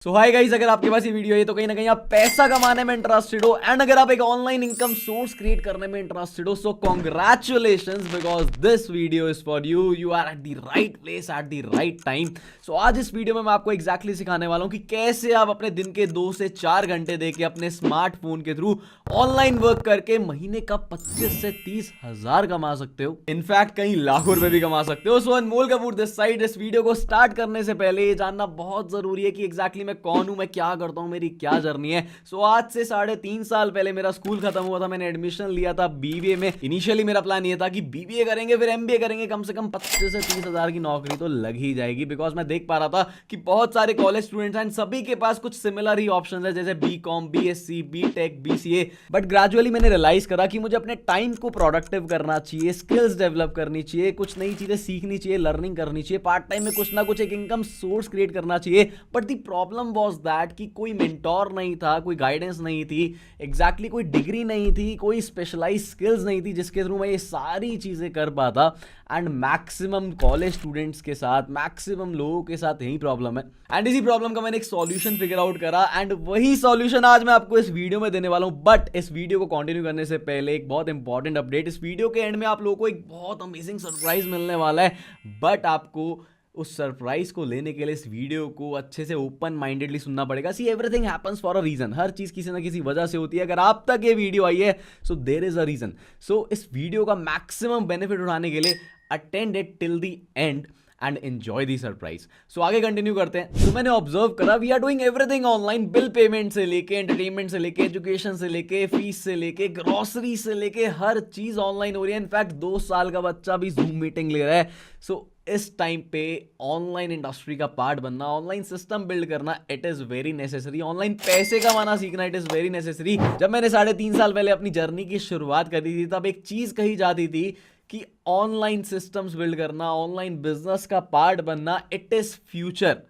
सो hi guys, अगर आपके पास ये वीडियो है तो कहीं ना कहीं आप पैसा कमाने में इंटरेस्टेड हो एंड अगर आप एक ऑनलाइन इनकम सोर्स क्रिएट करने में इंटरेस्टेड हो, so congratulations because this video is for you. You are at the right place at the right time. So आज इस वीडियो में मैं आपको एग्जैक्टली सिखाने वाला हूं कि कैसे आप अपने दिन के 2 से 4 घंटे देके अपने स्मार्टफोन के थ्रू ऑनलाइन वर्क करके महीने का 25 से 30 हजार कमा सकते हो। इनफैक्ट कहीं लाखों रुपए भी कमा सकते हो। सो अनमोल कपूर दिस साइड। इस वीडियो को स्टार्ट करने से पहले ये जानना बहुत जरूरी है कि एग्जैक्टली मैं कौन हूं, मैं क्या करता हूं, मेरी क्या जर्नी है। सो आज से 3.5 साल पहले मेरा स्कूल खत्म हुआ था, मैंने एडमिशन लिया था बीबीए में। इनिशियली मेरा प्लान ये था कि बीबीए करेंगे फिर एमबीए करेंगे, कम से कम 25 से 30 हजार की नौकरी तो लग ही जाएगी। बिकॉज मैं देख पा रहा था कि बहुत सारे कॉलेज स्टूडेंट्स हैं, सभी के पास कुछ सिमिलर ही ऑप्शन है, जैसे BCom, BSc, BTech, BCA. But gradually मैंने रियलाइज करा कि मुझे अपने टाइम को प्रोडक्टिव करना चाहिए, स्किल्स डेवलप करनी चाहिए, कुछ नई चीजें सीखनी चाहिए, लर्निंग करनी चाहिए, पार्ट टाइम में कुछ ना कुछ एक इनकम सोर्स क्रिएट करना चाहिए। But the problem was that कि कोई मेंटोर नहीं था, कोई गाइडेंस नहीं थी, एग्जैक्टली कोई डिग्री नहीं थी, कोई स्पेशलाइज स्किल्स नहीं थी जिसके थ्रू मैं ये सारी चीजें कर पाता। एंड मैक्सिमम कॉलेज स्टूडेंट्स के साथ, मैक्सिमम लोगों के साथ यही प्रॉब्लम है। एंड इसी प्रॉब्लम का मैंने एक सॉल्यूशन फिगर आउट करा एंड वही सॉल्यूशन आज मैं आपको इस वीडियो में देने वाला हूं। बट इस वीडियो को कंटिन्यू करने से पहले एक बहुत इंपॉर्टेंट अपडेट। इस वीडियो के एंड में आप लोगों को एक बहुत अमेजिंग सरप्राइज मिलने वाला है। बट आपको उस सरप्राइज को लेने के लिए इस वीडियो को अच्छे से ओपन माइंडेडली सुनना पड़ेगा। See everything happens for a reason. हर चीज किसी ना किसी वजह से होती है। अगर आप तक ये वीडियो आई है so there is a reason. So इस वीडियो का मैक्सिमम बेनिफिट उठाने के लिए attend it till the end and enjoy the surprise. So आगे कंटिन्यू करते हैं। तो मैंने ऑब्जर्व करा we are doing everything online. Bill payment से लेके, एंटरटेनमेंट से लेके, एजुकेशन से लेके, फीस से लेके, ग्रोसरी से लेके, हर चीज ऑनलाइन हो रही है। इनफैक्ट 2 साल का बच्चा भी जूम मीटिंग ले रहा है। सो इस टाइम पे ऑनलाइन इंडस्ट्री का पार्ट बनना, ऑनलाइन सिस्टम बिल्ड करना, it is very necessary. Online पैसे कमाना सीखना, इट इज वेरी नेसेसरी। जब मैंने 3.5 साल पहले अपनी जर्नी की शुरुआत करी थी तब एक चीज कही जाती थी कि ऑनलाइन सिस्टम्स बिल्ड करना, ऑनलाइन बिजनेस का पार्ट बनना, इट इज फ्यूचर।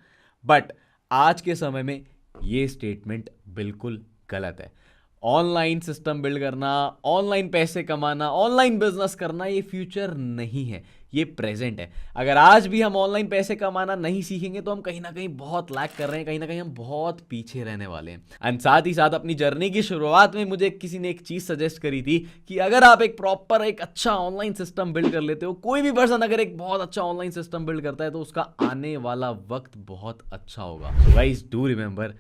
बट आज के समय में ये स्टेटमेंट बिल्कुल गलत है। ऑनलाइन सिस्टम बिल्ड करना, ऑनलाइन पैसे कमाना, ऑनलाइन बिजनेस करना ये फ्यूचर नहीं है, ये प्रेजेंट है। अगर आज भी हम ऑनलाइन पैसे कमाना नहीं सीखेंगे तो हम कहीं ना कहीं बहुत लैग कर रहे हैं, कहीं ना कहीं हम बहुत पीछे रहने वाले हैं। एंड साथ ही साथ अपनी जर्नी की शुरुआत में मुझे किसी ने एक चीज सजेस्ट करी थी कि अगर आप एक प्रॉपर एक अच्छा ऑनलाइन सिस्टम बिल्ड कर लेते हो, कोई भी पर्सन अगर एक बहुत अच्छा ऑनलाइन सिस्टम बिल्ड करता है तो उसका आने वाला वक्त बहुत अच्छा होगा। सो गाइस डू रिमेंबर,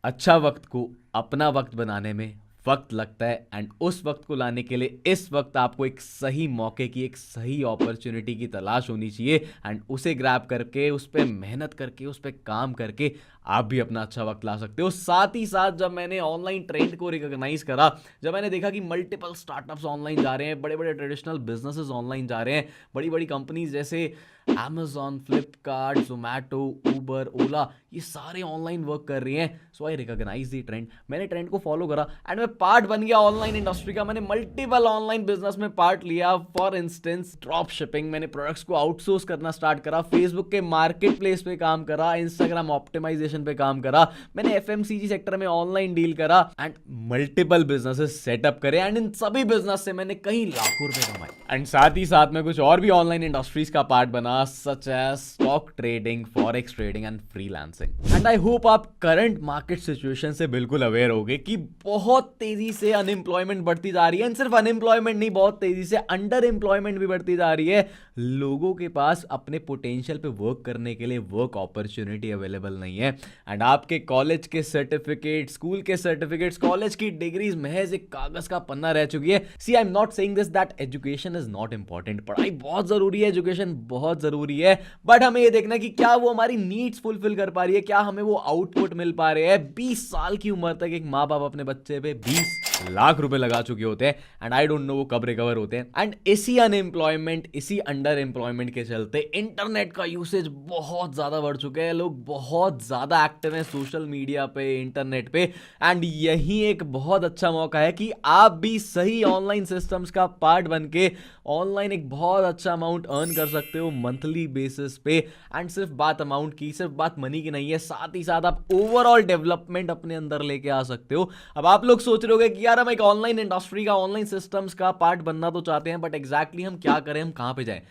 अच्छा वक्त को अपना वक्त बनाने में वक्त लगता है एंड उस वक्त को लाने के लिए इस वक्त आपको एक सही मौके की, एक सही अपॉर्चुनिटी की तलाश होनी चाहिए एंड उसे ग्रैब करके, उस पर मेहनत करके, उस पर काम करके आप भी अपना अच्छा वक्त ला सकते हो। साथ ही साथ जब मैंने ऑनलाइन ट्रेंड को रिकॉग्नाइज करा, जब मैंने देखा कि मल्टीपल स्टार्टअप्स ऑनलाइन जा रहे हैं, बड़े बड़े ट्रेडिशनल बिजनेसेस ऑनलाइन जा रहे हैं, बड़ी बड़ी कंपनीज जैसे Amazon, फ्लिपकार्ट, जोमैटो, उबर, ओला, ये सारे ऑनलाइन वर्क कर रही हैं। सो आई रिकॉग्नाइज दी ट्रेंड। मैंने ट्रेंड को फॉलो करा एंड मैं पार्ट बन गया ऑनलाइन इंडस्ट्री का। मैंने मल्टीपल ऑनलाइन बिजनेस में पार्ट लिया। फॉर इंस्टेंस ड्रॉप शिपिंग, मैंने प्रोडक्ट्स को आउटसोर्स करना स्टार्ट करा, फेसबुक के मार्केट प्लेस पे काम करा, इंस्टाग्राम ऑप्टिमाइजेशन पे काम करा, मैंने एफएमसीजी सेक्टर में ऑनलाइन डील करा एंड मल्टीपल बिजनेसेस सेटअप करे एंड इन सभी बिजनेस से मैंने कई लाखों रुपए कमाए। एंड साथ ही साथ में कुछ और भी ऑनलाइन इंडस्ट्रीज का पार्ट बना, such as stock trading, forex trading and freelancing. And I hope आप करंट मार्केट सिचुएशन से बिल्कुल अवेयर होगे कि बहुत तेजी से अनएम्प्लॉयमेंट बढ़ती जा रही है। सिर्फ अनएम्प्लॉयमेंट नहीं, बहुत तेजी से अंडर एम्प्लॉयमेंट भी बढ़ती जा रही है। लोगों के पास अपने पोटेंशियल पे वर्क करने के लिए वर्क अपॉर्चुनिटी अवेलेबल नहीं है एंड आपके कॉलेज के सर्टिफिकेट, स्कूल के सर्टिफिकेट्स, कॉलेज की डिग्रीज महज एक कागज का पन्ना रह चुकी है। See I am not saying this that education is not important. पढ़ाई बहुत जरूरी है, एजुकेशन बहुत जरूरी है, बट हमें ये देखना कि क्या वो हमारी नीड्स फुलफिल कर पा रही है, क्या हमें वो आउटपुट मिल पा रहे हैं। 20 साल की उम्र तक एक माँ बाप अपने बच्चे पे 20 लाख रुपए लगा चुके होते हैं एंड आई डोंट नो वो कब रिकवर होते हैं। एंड इसी अनएम्प्लॉयमेंट, इसी अंडर एम्प्लॉयमेंट के चलते इंटरनेट का यूसेज बहुत ज्यादा बढ़ चुका है। लोग बहुत ज्यादा एक्टिव हैं सोशल मीडिया पे, इंटरनेट पे एंड यही एक बहुत अच्छा मौका है कि आप भी सही ऑनलाइन सिस्टम्स का पार्ट बन के ऑनलाइन एक बहुत अच्छा अमाउंट अर्न कर सकते हो मंथली बेसिस पे। एंड सिर्फ बात अमाउंट की, सिर्फ बात मनी की नहीं है, साथ ही साथ आप ओवरऑल डेवलपमेंट अपने अंदर लेके आ सकते हो। अब आप लोग सोच रहे होगे कि यार हम एक ऑनलाइन इंडस्ट्री का, ऑनलाइन सिस्टम्स का पार्ट बनना तो चाहते हैं, बट एग्जैक्टली हम क्या करें, हम कहां पे जाएं।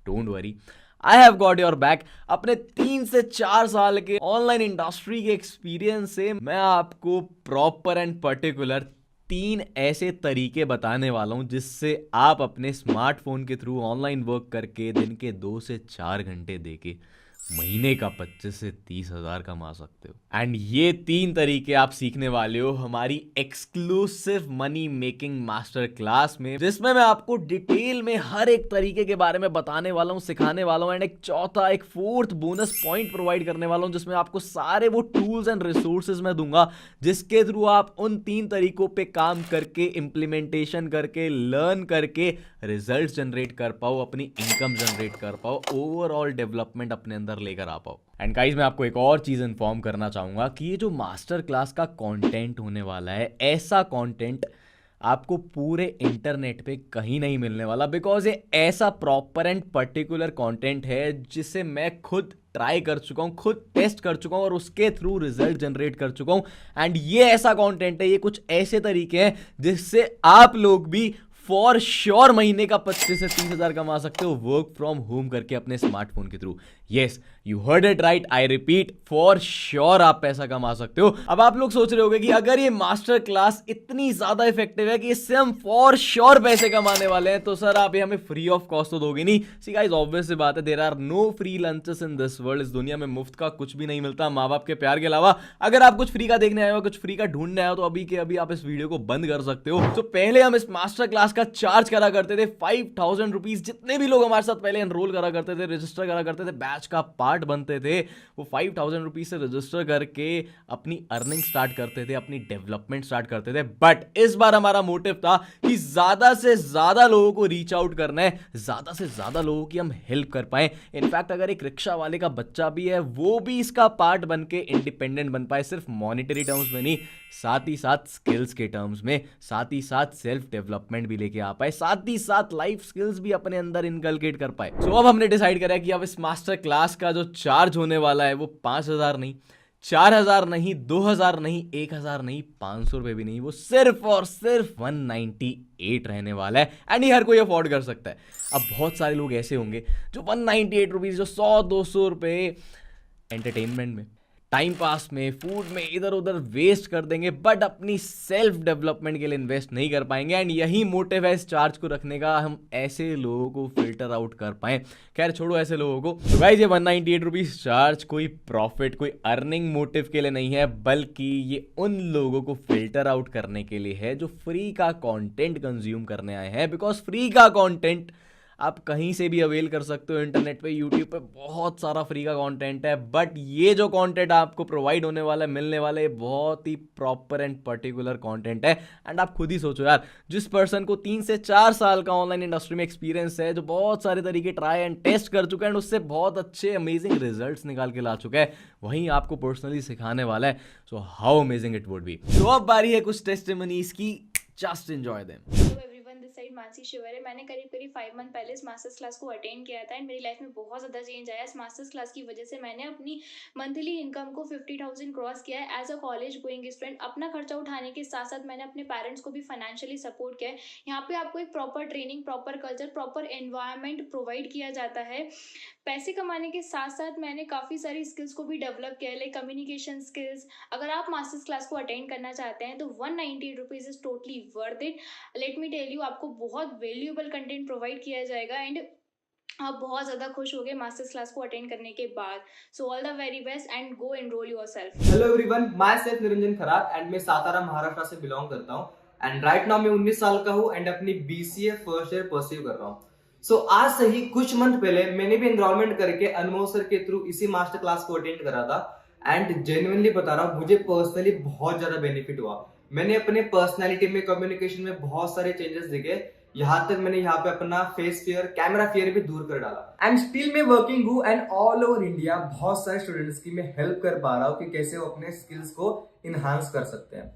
Don't worry, I have got your back. अपने 3 से 4 साल के ऑनलाइन इंडस्ट्री के एक्सपीरियंस से मैं आपको प्रॉपर एंड पर्टिकुलर 3 ऐसे तरीके बताने वाला हूं जिससे आप अपने स्मार्टफोन के थ्रू ऑनलाइन वर्क करके दिन के 2 से 4 घंटे देके महीने का 25 से 30 हजार कमा सकते हो। एंड ये 3 तरीके आप सीखने वाले हो हमारी exclusive money making master class में, जिसमें मैं आपको डिटेल में हर एक तरीके के बारे में बताने वाला हूँ, सिखाने वाला हूँ। एंड एक चौथा, एक फोर्थ बोनस पॉइंट प्रोवाइड करने वाला हूँ जिसमें आपको सारे वो टूल्स एंड रिसोर्सेज मैं दूंगा जिसके थ्रू आप उन 3 तरीकों पे काम करके, इंप्लीमेंटेशन करके, लर्न करके रिजल्ट जनरेट कर पाओ, अपनी इनकम जनरेट कर पाओ, ओवरऑल डेवलपमेंट अपने अंदर लेकर आ पाओ। एंड गाइस, मैं आपको एक और चीज इन्फॉर्म करना चाहूंगा कि ये जो मास्टर क्लास का कंटेंट होने वाला है, ऐसा कंटेंट आपको पूरे इंटरनेट पे कहीं नहीं मिलने वाला, बिकॉज ये ऐसा प्रॉपर एंड पर्टिकुलर कंटेंट है जिसे मैं खुद ट्राई कर चुका हूं, खुद टेस्ट कर चुका हूं और उसके थ्रू रिजल्ट जनरेट कर चुका हूं। एंड ये ऐसा कंटेंट है, ये कुछ ऐसे तरीके हैं जिससे आप लोग भी फॉर श्योर महीने का 25 से 30 हजार कमा सकते हो वर्क फ्रॉम होम करके अपने स्मार्टफोन के through. Yes, you heard it right, I repeat, for sure आप पैसा कमा सकते हो। अब आप लोग सोच रहे होंगे कि अगर ये मास्टर क्लास इतनी ज्यादा इफेक्टिव है कि इससे हम फॉर श्योर पैसे कमाने वाले हैं, तो सर आप ये हमें फ्री ऑफ कॉस्ट तो दोगे नहीं। सी गाइस, ऑब्वियस सी बात है, there are no free lunches in this world. इस दुनिया में मुफ्त का कुछ भी नहीं मिलता माँ बाप के प्यार के अलावा। अगर आप कुछ फ्री का देखने आए हो, कुछ फ्री का ढूंढने आए हो, तो अभी के अभी आप इस वीडियो को बंद कर सकते हो। तो पहले हम इस मास्टर क्लास का चार्ज करा करते थे 5000 रुपीज। जितने भी लोग हमारे साथ पहले एनरोल करा करते थे, रजिस्टर करा करते थे, बैच का पार्ट बनते थे, वो 5000 रुपीज से रजिस्टर करके अपनी अर्निंग स्टार्ट करते थे, अपनी डेवलपमेंट स्टार्ट करते थे। बट इस बार हमारा मोटिव था कि ज्यादा से ज्यादा लोगों को रीच आउट करना है, ज्यादा से ज्यादा लोगों की हम हेल्प कर पाए। इनफैक्ट अगर एक रिक्शा वाले का बच्चा भी है, वो भी इसका पार्ट बन के इंडिपेंडेंट बन पाए, सिर्फ मॉनिटरी टर्म्स में नहीं, साथ ही साथ स्किल्स के टर्म्स में, साथ ही साथ सेल्फ डेवलपमेंट भी लेके आ पाए, साथ ही साथ लाइफ स्किल्स भी अपने अंदर इनकलकेट कर पाए। तो अब हमने डिसाइड करा कि अब इस मास्टर क्लास का जो चार्ज होने वाला है वो 5000 नहीं, 4000 नहीं, 2000 नहीं, 1000 नहीं, 500 रुपए भी नहीं, वो सिर्फ और सिर्फ 198 रहने वाला है। एंड ये हर कोई अफोर्ड कर सकता है। अब बहुत सारे लोग ऐसे होंगे जो 198 रुपीज, जो 100-200 रुपए एंटरटेनमेंट में, टाइम पास में, फूड में इधर उधर वेस्ट कर देंगे, बट अपनी सेल्फ डेवलपमेंट के लिए इन्वेस्ट नहीं कर पाएंगे। एंड यही मोटिव है इस चार्ज को रखने का, हम ऐसे लोगों को फिल्टर आउट कर पाए। खैर छोड़ो ऐसे लोगों को। तो गाइस, ये 198 रुपीज चार्ज कोई प्रॉफिट, कोई अर्निंग मोटिव के लिए नहीं है, बल्कि ये उन लोगों को फिल्टर आउट करने के लिए है जो फ्री का कंटेंट कंज्यूम करने आए हैं। बिकॉज फ्री का कंटेंट आप कहीं से भी अवेल कर सकते हो, इंटरनेट पे, यूट्यूब पे बहुत सारा फ्री का कंटेंट है। बट ये जो कंटेंट आपको प्रोवाइड होने वाला है, मिलने वाला है, बहुत ही प्रॉपर एंड पर्टिकुलर कंटेंट है। एंड आप खुद ही सोचो यार, जिस पर्सन को 3 से 4 साल का ऑनलाइन इंडस्ट्री में एक्सपीरियंस है, जो बहुत सारे तरीके ट्राई एंड टेस्ट कर चुका है एंड उससे बहुत अच्छे अमेजिंग रिजल्ट्स निकाल के ला चुका है, वहीं आपको पर्सनली सिखाने वाला है। So how amazing it would be. तो अब बारी है कुछ टेस्टिमनीज की, just enjoy them. Mansi Shivre, मैंने करीब 5 मंथ पहले इस मास्टर्स क्लास को अटेंड किया था एंड मेरी लाइफ में बहुत ज़्यादा चेंज आया। इस मास्टर्स क्लास की वजह से मैंने अपनी मंथली इनकम को 50,000 क्रॉस किया है as a college going student. अपना खर्चा उठाने के साथ साथ मैंने अपने पेरेंट्स को भी फाइनेंशियली सपोर्ट किया है। यहाँ पे आपको एक proper training, proper culture, proper environment provide किया जाता है। पैसे कमाने के साथ साथ मैंने काफ़ी सारी स्किल्स को भी डेवलप किया है, लाइक कम्युनिकेशन स्किल्स। अगर आप मास्टर्स क्लास को अटेंड करना चाहते हैं तो 198 rupees is totally worth it. Let me tell you, आपको बहुत वैल्यूएबल कंटेंट प्रोवाइड किया जाएगा एंड आप बहुत ज़्यादा खुश होगे मास्टर्स क्लास को अटेंड करने के बाद। So all the very best and go enrol yourself. Hello everyone, my self Niranjan Kharat and मैं सातारा महाराष्ट्र से बिलोंग करता हूँ एंड राइट नाउ मैं 19 साल का हूँ एंड अपनी BCA फर्स्ट ईयर परस्यू कर रहा हूँ। सो आज से ही कुछ मंथ पहले मैंने भी एनरोलमेंट करके अनमोल सर के थ्रू इसी मास्टर क्लास को अटेंड करा था एंड जेन्युइनली बता रहा हूँ, मुझे पर्सनली बहुत ज्यादा बेनिफिट हुआ। मैंने अपने पर्सनैलिटी में, कम्युनिकेशन में बहुत सारे चेंजेस दिखे। यहाँ तक मैंने यहाँ पे अपना फेस फियर, कैमरा फियर भी दूर कर डाला। एंड स्टिल मैं वर्किंग हूँ एंड ऑल ओवर इंडिया बहुत सारे स्टूडेंट्स की मैं हेल्प कर पा रहा हूँ कि कैसे वो अपने स्किल्स को इनहांस कर सकते हैं।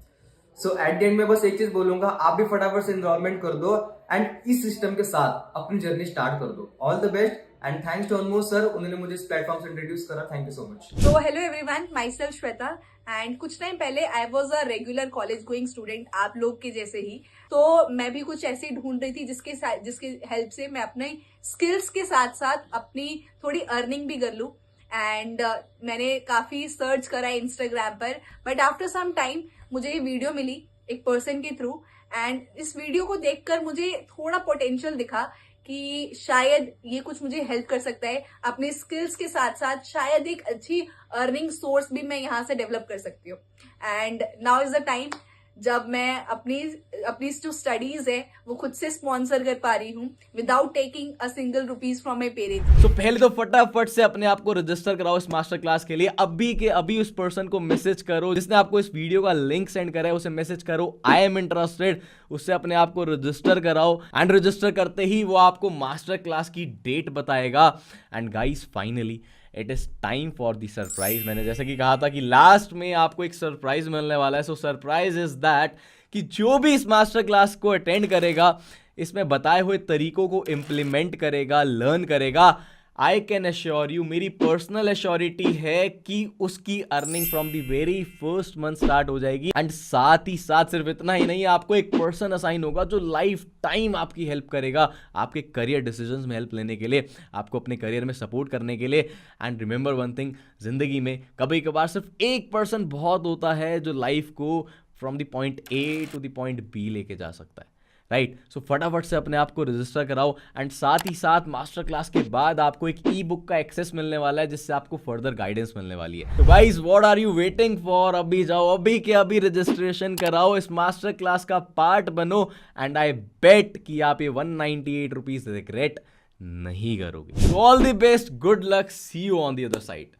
सो एट द एंड में बस एक चीज बोलूंगा, आप भी फटाफट से एनरोलमेंट कर दो एंड इस सिस्टम के साथ अपनी जर्नी स्टार्ट कर दो। All the best and thanks to Anmol sir, उन्होंने मुझे इस प्लेटफॉर्म से इंट्रोड्यूस करा। Thank you so much. So hello everyone, myself Shweta and कुछ टाइम पहले I was a regular college going student, आप लोग के जैसे ही। तो मैं भी कुछ ऐसे ही ढूंढ रही थी जिसके हेल्प से मैं अपने स्किल्स के साथ साथ अपनी थोड़ी अर्निंग भी कर लूं। एंड मैंने काफी सर्च करा इंस्टाग्राम पर, बट आफ्टर सम टाइम मुझे ये वीडियो मिली एक पर्सन के थ्रू, एंड इस वीडियो को देखकर मुझे थोड़ा पोटेंशियल दिखा कि शायद ये कुछ मुझे हेल्प कर सकता है अपने स्किल्स के साथ साथ, शायद एक अच्छी अर्निंग सोर्स भी मैं यहाँ से डेवलप कर सकती हूँ। And now is the time जब मैं अपनी जो स्टडीज है वो खुद से स्पॉन्सर कर पा रही हूँ without taking a single rupees from my parents. तो पहले तो फटाफट से अपने आप को रजिस्टर कराओ इस मास्टर क्लास के लिए। अभी के अभी उस पर्सन को मैसेज करो जिसने आपको इस वीडियो का लिंक सेंड करा है, उसे मैसेज करो आई एम इंटरेस्टेड, उससे अपने आप को रजिस्टर कराओ। एंड रजिस्टर करते ही वो आपको मास्टर क्लास की डेट बताएगा। And guys finally it is time for the surprise. मैंने जैसे कि कहा था कि लास्ट में आपको एक सरप्राइज मिलने वाला है। सो सरप्राइज इज दैट कि जो भी इस मास्टर क्लास को अटेंड करेगा, इसमें बताए हुए तरीकों को इम्प्लीमेंट करेगा, लर्न करेगा, आई कैन एश्योर यू, मेरी पर्सनल एश्योरिटी है कि उसकी earning from the very first month start हो जाएगी। एंड साथ ही साथ सिर्फ इतना ही नहीं, आपको एक पर्सन असाइन होगा जो लाइफ टाइम आपकी हेल्प करेगा आपके करियर डिसीजंस में हेल्प लेने के लिए, आपको अपने करियर में सपोर्ट करने के लिए। एंड रिमेंबर वन थिंग, जिंदगी में कभी कभार सिर्फ एक पर्सन बहुत होता है जो लाइफ को from the point A to the point B लेके जा सकता है, राइट। सो फटाफट से अपने आप को रजिस्टर कराओ। एंड साथ ही साथ मास्टर क्लास के बाद आपको एक ई बुक का एक्सेस मिलने वाला है जिससे आपको फर्दर गाइडेंस मिलने वाली है। तो guys what are you waiting for, अभी जाओ, अभी के अभी रजिस्ट्रेशन कराओ, इस मास्टर क्लास का पार्ट बनो। एंड आई बेट कि आप ये 198 रुपीज रिग्रेट नहीं करोगे। All the best, good luck, see you on the other side.